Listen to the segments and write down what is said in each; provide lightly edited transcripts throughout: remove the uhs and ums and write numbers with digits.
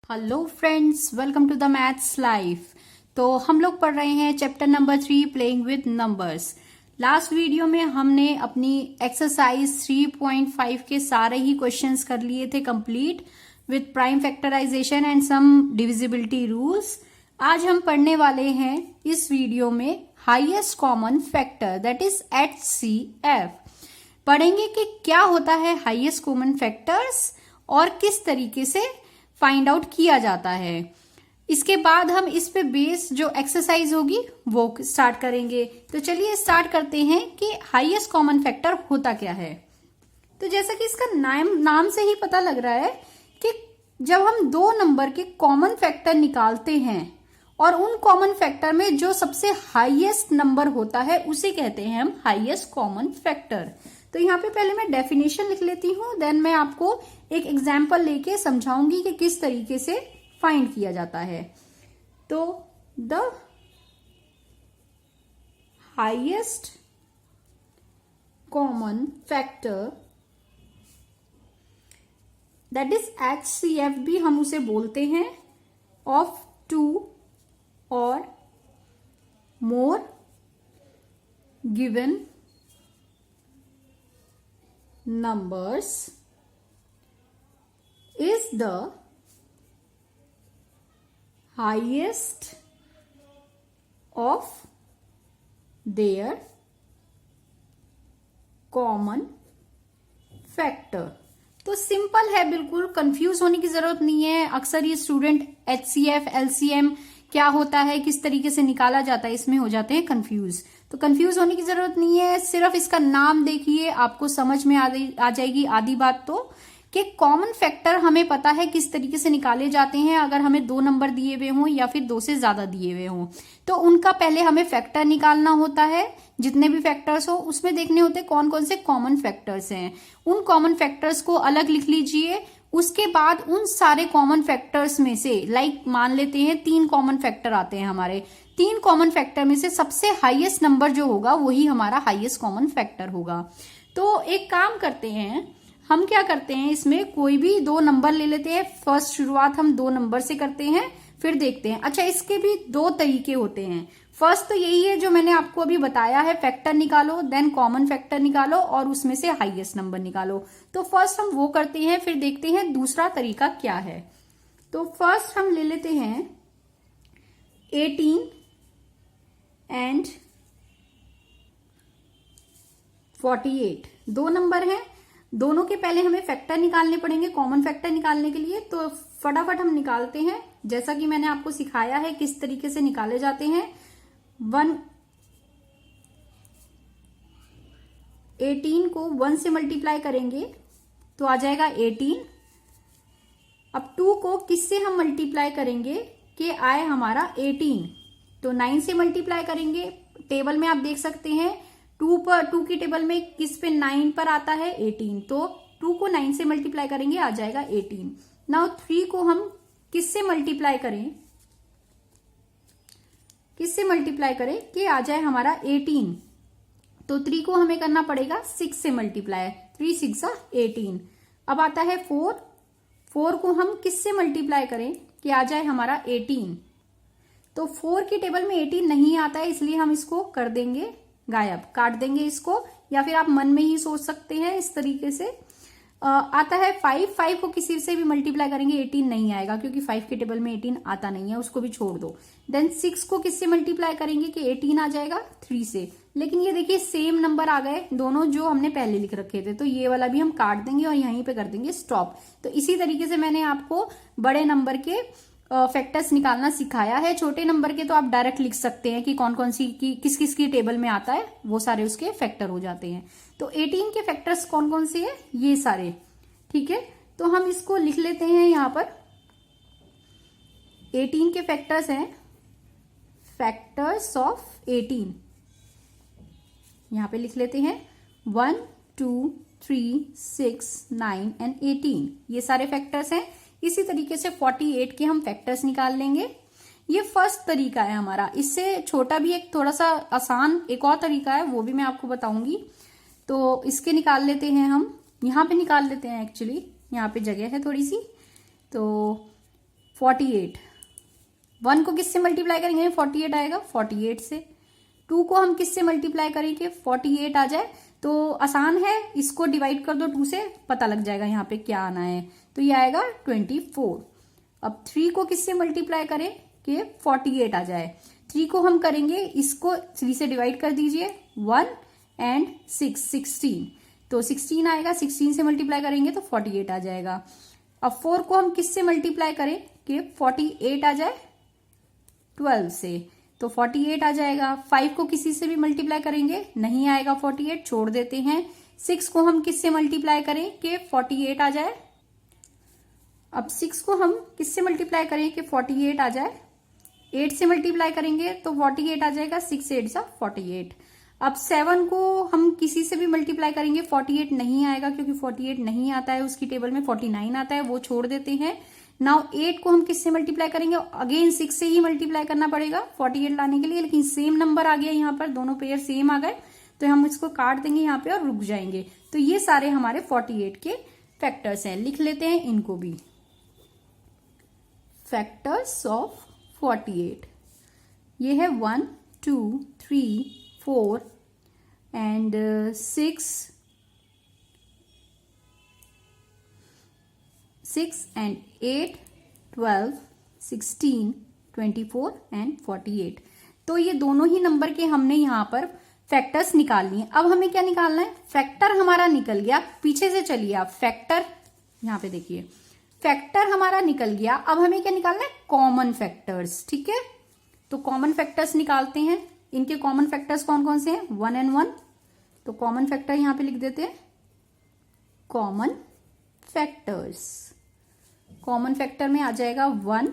Hello friends, welcome to the maths life. तो हम लोग पढ़ रहे हैं chapter number 3 playing with numbers. Last video में हमने अपनी एक्सरसाइज 3.5 के सारे ही क्वेश्चंस कर लिए थे complete with prime factorisation and some divisibility rules. आज हम पढ़ने वाले हैं इस वीडियो में highest common factor, that is HCF। पढ़ेंगे कि क्या होता है हाईएस्ट कॉमन फैक्टर्स और किस तरीके से फाइंड आउट किया जाता है। इसके बाद हम इस पे बेस जो एक्सरसाइज होगी वो स्टार्ट करेंगे। तो चलिए स्टार्ट करते हैं कि हाईएस्ट कॉमन फैक्टर होता क्या है। तो जैसा कि इसका नाम से ही पता लग रहा है कि जब हम दो नंबर के कॉमन फैक्टर निकालते हैं और उन कॉमन फैक्टर में जो सबसे हाईएस्ट नंबर होता है उसे कहते हैं हम हाईएस्ट कॉमन फैक्टर। तो यहाँ पे पहले मैं डेफिनेशन लिख लेती हूँ, देन मैं आपको एक एग्जाम्पल लेके समझाऊंगी कि किस तरीके से फाइंड किया जाता है। तो the highest common factor that is HCF भी हम उसे बोलते हैं, of 2 or more given numbers is the highest of their common factor। तो सिंपल है, बिल्कुल कंफ्यूज होने की जरूरत नहीं है। अक्सर ये स्टूडेंट HCF LCM क्या होता है, किस तरीके से निकाला जाता है, इसमें हो जाते हैं कंफ्यूज। तो कंफ्यूज होने की जरूरत नहीं है, सिर्फ इसका नाम देखिए आपको समझ में आ जाएगी आधी बात। तो कि कॉमन फैक्टर हमें पता है किस तरीके से निकाले जाते हैं। अगर हमें 2 नंबर दिए हुए हों या फिर 2 से ज्यादा दिए हुए हों तो उनका पहले हमें फैक्टर निकालना होता है। जितने भी फैक्टर्स हो उसमें देखने होते हैं कौन कौन से कॉमन फैक्टर्स हैं। उन कॉमन फैक्टर्स को अलग लिख लीजिए। उसके बाद उन सारे कॉमन फैक्टर्स में से मान लेते हैं 3 कॉमन फैक्टर आते हैं हमारे। 3 कॉमन फैक्टर में से सबसे हाईएस्ट नंबर जो होगा वही हमारा हाईएस्ट कॉमन फैक्टर होगा। तो एक काम करते हैं, हम क्या करते हैं, इसमें कोई भी 2 नंबर ले लेते हैं। फर्स्ट शुरुआत हम 2 नंबर से करते हैं, फिर देखते हैं। अच्छा, इसके भी 2 तरीके होते हैं। फर्स्ट तो यही है जो मैंने आपको अभी बताया है, फैक्टर निकालो, देन कॉमन फैक्टर निकालो और उसमें से हाईएस्ट नंबर निकालो। तो फर्स्ट हम वो करते हैं, फिर देखते हैं दूसरा तरीका क्या है। तो फर्स्ट हम ले लेते हैं 18 एंड 48। 2 नंबर हैं, दोनों के पहले हमें फैक्टर निकालने पड़ेंगे कॉमन फैक्टर निकालने के लिए। तो फटाफट हम निकालते हैं, जैसा कि मैंने आपको सिखाया है किस तरीके से निकाले जाते हैं। 18 को 1 से मल्टीप्लाई करेंगे तो आ जाएगा 18। अब 2 को किससे हम मल्टीप्लाई करेंगे कि आए हमारा 18, तो 9 से मल्टीप्लाई करेंगे। टेबल में आप देख सकते हैं 2 की टेबल में किस पे 9 पर आता है 18, तो 2 को 9 से मल्टीप्लाई करेंगे आ जाएगा 18। नाउ 3 को हम किससे मल्टीप्लाई करें, कि आ जाए हमारा 18, तो 3 को हमें करना पड़ेगा 6 से मल्टीप्लाई। 3 6 18। अब आता है 4 को हम किससे मल्टीप्लाई करें कि आ जाए हमारा 18, तो 4 की टेबल में 18 नहीं आता है, इसलिए हम इसको कर देंगे गायब, काट देंगे इसको, या फिर आप मन में ही सोच सकते हैं इस तरीके से। आता है 5 को किसी से भी मल्टीप्लाई करेंगे 18 नहीं आएगा, क्योंकि 5 की टेबल में 18 आता नहीं है, उसको भी छोड़ दो। देन 6 को किससे मल्टीप्लाई करेंगे कि 18 आ जाएगा 3 से। लेकिन ये देखिए सेम नंबर आ गए दोनों जो हमने पहले लिख रखे थे, तो ये वाला भी हम काट देंगे और यहीं पे कर देंगे स्टॉप। तो इसी तरीके से मैंने आपको बड़े नंबर के फैक्टर्स निकालना सिखाया है। छोटे नंबर के तो आप डायरेक्ट लिख सकते हैं कि कौन कौन सी किस किस की टेबल में आता है, वो सारे उसके फैक्टर हो जाते हैं। तो 18 के फैक्टर्स कौन कौन से हैं, ये सारे, ठीक है। तो हम इसको लिख लेते हैं यहाँ पर। 18 के फैक्टर्स हैं, फैक्टर्स ऑफ 18, यहाँ पे लिख लेते हैं 1 2 3 6 9 एंड 18, ये सारे फैक्टर्स हैं। इसी तरीके से 48 के हम फैक्टर्स निकाल लेंगे। ये फर्स्ट तरीका है हमारा। इससे छोटा भी एक थोड़ा सा आसान एक और तरीका है, वो भी मैं आपको बताऊंगी। तो इसके निकाल लेते हैं हम, यहाँ पे निकाल लेते हैं, एक्चुअली यहाँ पे जगह है थोड़ी सी। तो 48। 1 को किससे मल्टीप्लाई करेंगे 48 आएगा, 48 से। 2 को हम किससे मल्टीप्लाई करेंगे 48 आ जाए, तो आसान है, इसको डिवाइड कर दो 2 से, पता लग जाएगा यहाँ पे क्या आना है, तो ये आएगा 24। अब 3 को किससे मल्टीप्लाई करें कि 48 आ जाए। 3 को हम करेंगे, इसको 3 से डिवाइड कर दीजिए, 1 एंड 6 16, तो 16 आएगा। 16 से मल्टीप्लाई करेंगे तो 48 आ जाएगा। अब 4 को हम किससे मल्टीप्लाई करें कि 48 आ जाए 12 से, तो 48 आ जाएगा। 5 को किसी से भी मल्टीप्लाई करेंगे, नहीं आएगा 48, छोड़ देते हैं। 6 को हम किससे मल्टीप्लाई करें कि 48 आ जाए। अब 6 को हम किससे मल्टीप्लाई करें कि 48 आ जाए, 8 से मल्टीप्लाई करेंगे तो 48 आ जाएगा, 6 8 जा 48। अब 7 को हम किसी से भी मल्टीप्लाई करेंगे, 48 नहीं आएगा क्योंकि 48 नहीं आता है उसकी टेबल में, 49 आता है, वो छोड़ देते हैं। नाउ 8 को हम किससे मल्टीप्लाई करेंगे, अगेन 6 से ही मल्टीप्लाई करना पड़ेगा 48 लाने के लिए, लेकिन सेम नंबर आ गया यहाँ पर, दोनों पेयर सेम आ गए, तो हम इसको काट देंगे यहाँ पे और रुक जाएंगे। तो ये सारे हमारे 48 के फैक्टर्स हैं, लिख लेते हैं इनको भी। फैक्टर्स ऑफ 48, ये है 1 2 3 4 एंड 6 एंड 8 12 16 24 एंड 48। तो ये दोनों ही नंबर के हमने यहाँ पर फैक्टर्स निकाल लिए। अब हमें क्या निकालना है, फैक्टर हमारा निकल गया, पीछे से चलिए आप, फैक्टर यहाँ पे देखिए, फैक्टर हमारा निकल गया। अब हमें क्या निकालना है, कॉमन फैक्टर्स, ठीक है। तो कॉमन फैक्टर्स निकालते हैं। इनके कॉमन फैक्टर्स कौन कौन से हैं, 1 and 1, तो कॉमन फैक्टर यहां पे लिख देते हैं, कॉमन फैक्टर्स। कॉमन फैक्टर में आ जाएगा 1,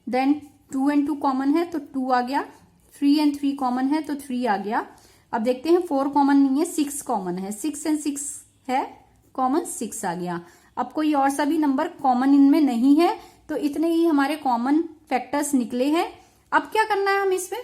देन 2 and 2 कॉमन है तो 2 आ गया, 3 and 3 कॉमन है तो 3 आ गया। अब देखते हैं 4 कॉमन नहीं है, 6 कॉमन है, 6 and 6 है कॉमन, 6 आ गया। अब कोई और सा भी नंबर कॉमन इनमें नहीं है, तो इतने ही हमारे कॉमन फैक्टर्स निकले हैं। अब क्या करना है हम इसमें,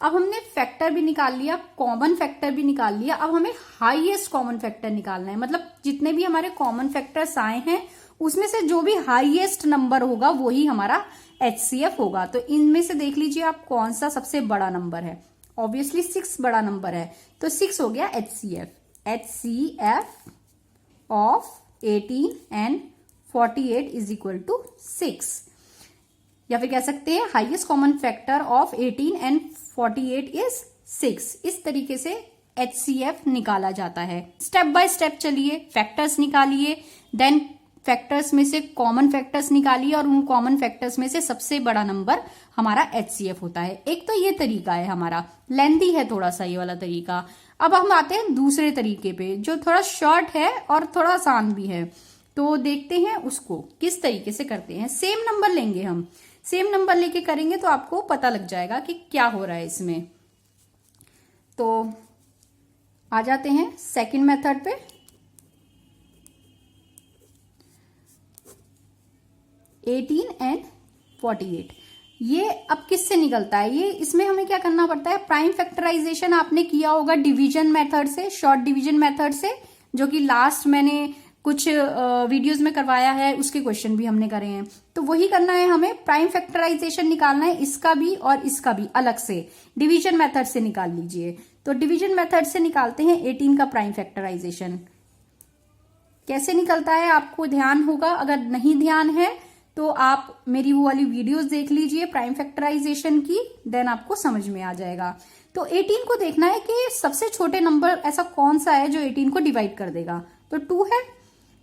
अब हमने फैक्टर भी निकाल लिया, कॉमन फैक्टर भी निकाल लिया, अब हमें हाईएस्ट कॉमन फैक्टर निकालना है। मतलब जितने भी हमारे कॉमन फैक्टर्स आए हैं उसमें से जो भी हाईएस्ट नंबर होगा वो ही हमारा HCF होगा। तो इनमें से देख लीजिए आप कौन सा सबसे बड़ा नंबर है, ऑब्वियसली 6 बड़ा नंबर है, तो 6 हो गया HCF of 18 and 48 is equal to 6। या फिर कह सकते हैं highest common factor of 18 and 48 is 6। इस तरीके से HCF निकाला जाता है। स्टेप बाय स्टेप चलिए, फैक्टर्स निकालिए, देन फैक्टर्स में से कॉमन फैक्टर्स निकालिए और उन कॉमन फैक्टर्स में से सबसे बड़ा नंबर हमारा HCF होता है। एक तो ये तरीका है हमारा, लेंथी है थोड़ा सा ये वाला तरीका। अब हम आते हैं दूसरे तरीके पे जो थोड़ा शॉर्ट है और थोड़ा आसान भी है, तो देखते हैं उसको किस तरीके से करते हैं। सेम नंबर लेंगे हम, सेम नंबर लेके करेंगे तो आपको पता लग जाएगा कि क्या हो रहा है इसमें। तो आ जाते हैं सेकंड मेथड पे। 18 एंड 48 ये अब किससे निकलता है, ये इसमें हमें क्या करना पड़ता है, प्राइम फैक्टराइजेशन आपने किया होगा डिवीजन मेथड से, शॉर्ट डिवीजन मेथड से, जो कि लास्ट मैंने कुछ वीडियोस में करवाया है, उसके क्वेश्चन भी हमने करे हैं। तो वही करना है हमें, प्राइम फैक्टराइजेशन निकालना है, इसका भी और इसका भी अलग से डिवीजन मेथड से निकाल लीजिए। तो डिवीजन मेथड से निकालते हैं 18 का प्राइम फैक्टराइजेशन। कैसे निकलता है आपको ध्यान होगा, अगर नहीं ध्यान है तो आप मेरी वो वाली वीडियोस देख लीजिए प्राइम फैक्टराइजेशन की, देन आपको समझ में आ जाएगा। तो 18 को देखना है कि सबसे छोटे नंबर ऐसा कौन सा है जो 18 को डिवाइड कर देगा, तो 2 है।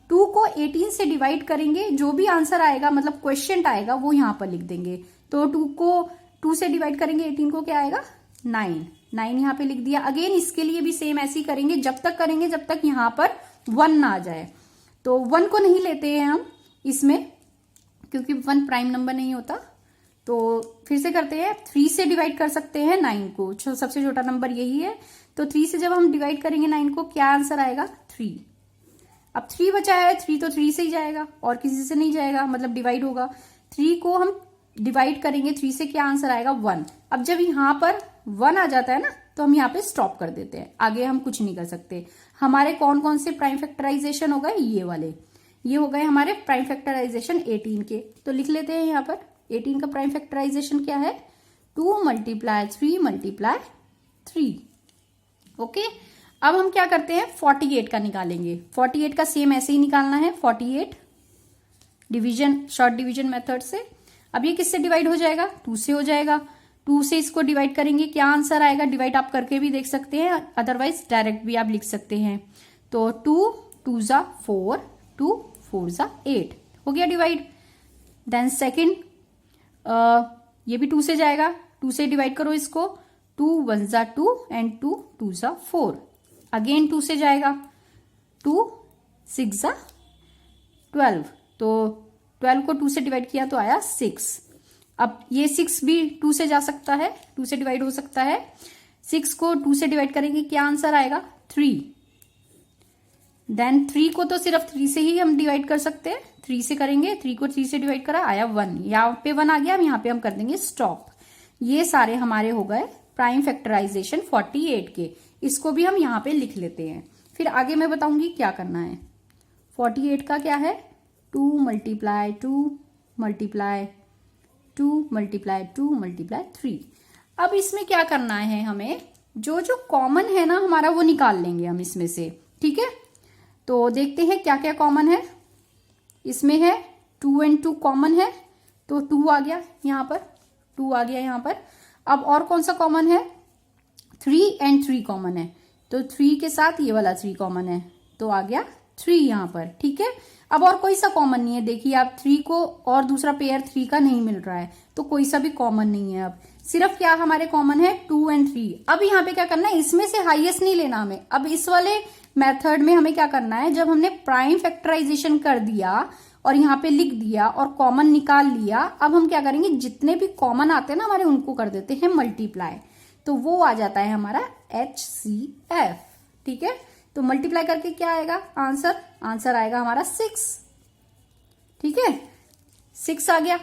2 को 18 से डिवाइड करेंगे, जो भी आंसर आएगा मतलब क्वेश्चन आएगा वो यहां पर लिख देंगे। तो 2 को 2 से डिवाइड करेंगे 18 को, क्या आएगा 9 यहां पे लिख दिया। अगेन इसके लिए भी सेम ऐसे ही करेंगे, जब तक करेंगे जब तक यहां पर 1 ना आ जाए। तो 1 को नहीं लेते हैं हम इसमें क्योंकि 1 प्राइम नंबर नहीं होता। तो फिर से करते हैं, 3 से डिवाइड कर सकते हैं 9 को, सबसे छोटा नंबर यही है। तो 3 से जब हम डिवाइड करेंगे 9 को, क्या आंसर आएगा 3। अब 3 बचा है, 3 तो 3 से ही जाएगा और किसी से नहीं जाएगा, मतलब डिवाइड होगा। 3 को हम डिवाइड करेंगे 3 से, क्या आंसर आएगा 1। अब जब यहां पर 1 आ जाता है ना तो हम यहाँ पे स्टॉप कर देते हैं, आगे हम कुछ नहीं कर सकते। हमारे कौन कौन से प्राइम फैक्टराइजेशन हो गए, ये वाले। ये हो गए हमारे प्राइम फैक्टराइजेशन 18 के। तो लिख लेते हैं यहाँ पर 18 का प्राइम फैक्टराइजेशन क्या है, 2 × 3 × 3। ओके, अब हम क्या करते हैं 48 का निकालेंगे। 48 का सेम ऐसे ही निकालना है, 48 डिवीजन, शॉर्ट डिवीजन मेथड से। अब ये किससे डिवाइड हो जाएगा, 2 से हो जाएगा। 2 से इसको डिवाइड करेंगे, क्या आंसर आएगा, डिवाइड आप करके भी देख सकते हैं, अदरवाइज डायरेक्ट भी आप लिख सकते हैं। तो 2 2 ज़ा 4, 2 4 ज़ा 8 हो गया डिवाइड। देन सेकेंड, ये भी 2 से जाएगा, 2 से डिवाइड करो इसको, 2 1 ज़ा 2 एंड 2 2 ज़ा 4, अगेन 2 से जाएगा, 2 6 ज़ा 12, तो 12 को 2 से डिवाइड किया तो आया 6। अब ये 6 भी 2 से जा सकता है, 2 से डिवाइड हो सकता है। 6 को 2 से डिवाइड करेंगे, क्या आंसर आएगा, 3। देन 3 को तो सिर्फ 3 से ही हम डिवाइड कर सकते हैं, 3 से करेंगे, 3 को 3 से डिवाइड करा, आया 1। यहाँ पे 1 आ गया, अब यहाँ पे हम कर देंगे स्टॉप। ये सारे हमारे हो गए प्राइम फैक्टराइजेशन 48 के। इसको भी हम यहाँ पे लिख लेते हैं, फिर आगे मैं बताऊंगी क्या करना है। 48 का क्या है, 2 × 2 × 2 × 2 × 3। अब इसमें क्या करना है, हमें जो जो कॉमन है ना हमारा वो निकाल लेंगे हम इसमें से, ठीक है। तो देखते हैं क्या क्या कॉमन है। इसमें है 2 और 2 कॉमन है, तो 2 आ गया यहाँ पर, 2 आ गया यहाँ पर। अब और कौन सा कॉमन है, 3 और 3 कॉमन है, तो 3 के साथ ये वाला 3 कॉमन है, तो आ गया 3 यहाँ पर, ठीक है। अब और कोई सा कॉमन नहीं है, देखिए आप 3 को और दूसरा पेयर 3 का नहीं मिल रहा है, तो कोई सा भी कॉमन नहीं है। अब सिर्फ क्या हमारे कॉमन है, 2 और 3। अब यहाँ पे क्या करना है, इसमें से हाईएस्ट नहीं लेना हमें। अब इस वाले मेथड में हमें क्या करना है, जब हमने प्राइम फैक्टराइजेशन कर दिया और यहाँ पे लिख दिया और कॉमन निकाल लिया, अब हम क्या करेंगे, जितने भी कॉमन आते हैं ना हमारे, उनको कर देते हैं मल्टीप्लाई, तो वो आ जाता है हमारा HCF, ठीक है। तो मल्टीप्लाई करके क्या आएगा आंसर आएगा हमारा 6, ठीक है। 6 आ गया,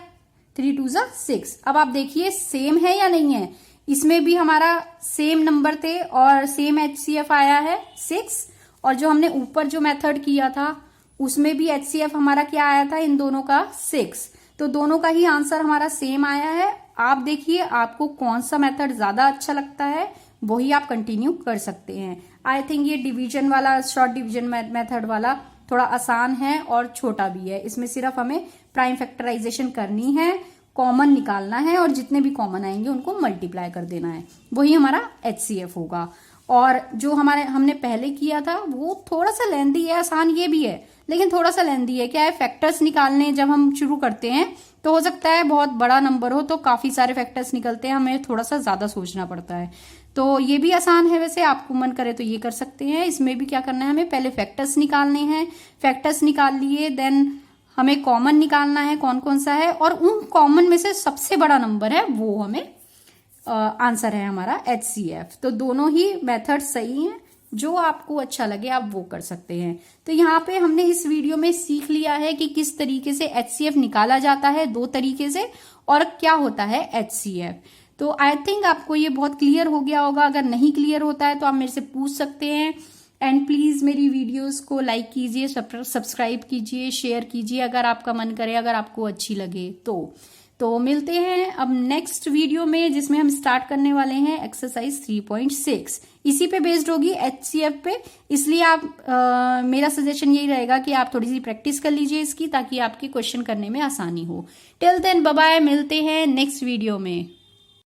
3 2 ज़ा 6। अब आप देखिए सेम है या नहीं है, इसमें भी हमारा सेम नंबर थे और सेम HCF आया है 6, और जो हमने ऊपर जो मेथड किया था उसमें भी HCF हमारा क्या आया था, इन दोनों का 6। तो दोनों का ही आंसर हमारा सेम आया है। आप देखिए आपको कौन सा मेथड ज्यादा अच्छा लगता है, वही आप कंटिन्यू कर सकते हैं। आई थिंक ये डिवीजन वाला, शॉर्ट डिवीजन मेथड वाला थोड़ा आसान है और छोटा भी है। इसमें सिर्फ हमें प्राइम फैक्टराइजेशन करनी है, कॉमन निकालना है और जितने भी कॉमन आएंगे उनको मल्टीप्लाई कर देना है, वही हमारा HCF होगा। और जो हमने पहले किया था वो थोड़ा सा लेंथी है, आसान ये भी है लेकिन थोड़ा सा लेंथी है। क्या है, फैक्टर्स निकालने जब हम शुरू करते हैं तो हो सकता है बहुत बड़ा नंबर हो, तो काफी सारे फैक्टर्स निकलते हैं, हमें थोड़ा सा ज्यादा सोचना पड़ता है। तो ये भी आसान है, वैसे आपको मन करे तो ये कर सकते हैं। इसमें भी क्या करना है, हमें पहले फैक्टर्स निकालने हैं, फैक्टर्स निकाल लिए, देन हमें कॉमन निकालना है कौन कौन सा है, और उन कॉमन में से सबसे बड़ा नंबर है वो हमें आंसर है हमारा HCF। तो दोनों ही मेथड सही हैं, जो आपको अच्छा लगे आप वो कर सकते हैं। तो यहाँ पे हमने इस वीडियो में सीख लिया है कि किस तरीके से HCF निकाला जाता है, 2 तरीके से, और क्या होता है HCF। तो आई थिंक आपको ये बहुत क्लियर हो गया होगा। अगर नहीं क्लियर होता है तो आप मेरे से पूछ सकते हैं। एंड प्लीज मेरी वीडियोस को लाइक कीजिए, सब्सक्राइब कीजिए, शेयर कीजिए अगर आपका मन करे, अगर आपको अच्छी लगे तो मिलते हैं अब नेक्स्ट वीडियो में, जिसमें हम स्टार्ट करने वाले हैं एक्सरसाइज 3.6। इसी पे बेस्ड होगी HCF पे, इसलिए आप मेरा सजेशन यही रहेगा कि आप थोड़ी सी प्रैक्टिस कर लीजिए इसकी, ताकि आपके क्वेश्चन करने में आसानी हो। टिल देन बाय बाय, मिलते हैं नेक्स्ट वीडियो में।